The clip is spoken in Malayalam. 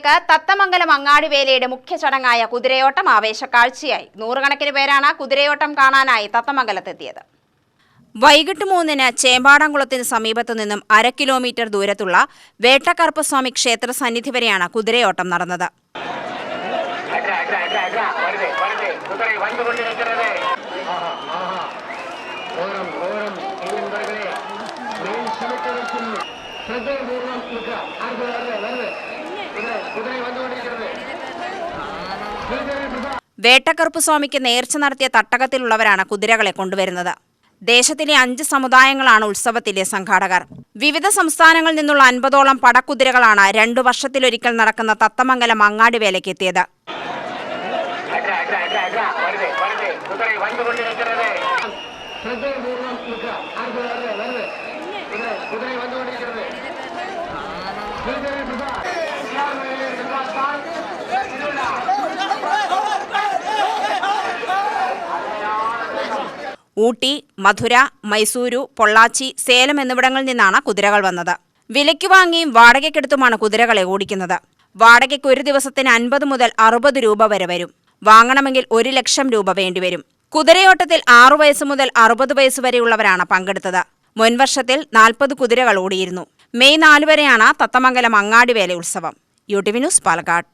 തത്തമംഗലം അങ്ങാടിവേലയുടെ മുഖ്യ ചടങ്ങായ കുതിരയോട്ടം ആവേശക്കാഴ്ചയായി. നൂറുകണക്കിന് പേരാണ് കുതിരയോട്ടം കാണാനായി തത്തമംഗലത്തെത്തിയത്. വൈകിട്ട് 3-ന് ചേമ്പാടംകുളത്തിന് സമീപത്തു നിന്നും 1/2 കിലോമീറ്റർ ദൂരത്തുള്ള വേട്ടക്കറുപ്പസ്വാമി ക്ഷേത്ര സന്നിധി വരെയാണ് കുതിരയോട്ടം നടന്നത്. വേട്ടക്കറുപ്പസ്വാമിക്ക് നേർച്ച നടത്തിയ തട്ടകത്തിലുള്ളവരാണ് കുതിരകളെ കൊണ്ടുവരുന്നത്. ദേശത്തിലെ 5 സമുദായങ്ങളാണ് ഉത്സവത്തിലെ സംഘാടകർ. വിവിധ സംസ്ഥാനങ്ങളിൽ നിന്നുള്ള 50ഓളം പടക്കുതിരകളാണ് 2 വർഷത്തിലൊരിക്കൽ നടക്കുന്ന തത്തമംഗലം അങ്ങാടിവേലയ്ക്ക് എത്തിയത്. ഊട്ടി, മധുര, മൈസൂരു, പൊള്ളാച്ചി, സേലം എന്നിവിടങ്ങളിൽ നിന്നാണ് കുതിരകൾ വന്നത്. വിലയ്ക്ക് വാങ്ങിയും വാടകയ്ക്കെടുത്തുമാണ് കുതിരകളെ ഓടിക്കുന്നത്. വാടകയ്ക്ക് ഒരു ദിവസത്തിന് 50 മുതൽ 60 രൂപ വരെ വരും. വാങ്ങണമെങ്കിൽ 1 ലക്ഷം രൂപ വേണ്ടിവരും. കുതിരയോട്ടത്തിൽ 6 വയസ്സ് മുതൽ 60 വയസ്സ് വരെയുള്ളവരാണ് പങ്കെടുത്തത്. മുൻവർഷത്തിൽ 40 കുതിരകൾ ഓടിയിരുന്നു. മെയ് 4 വരെയാണ് തത്തമംഗലം അങ്ങാടിവേല ഉത്സവം. UTV news, Palakkad.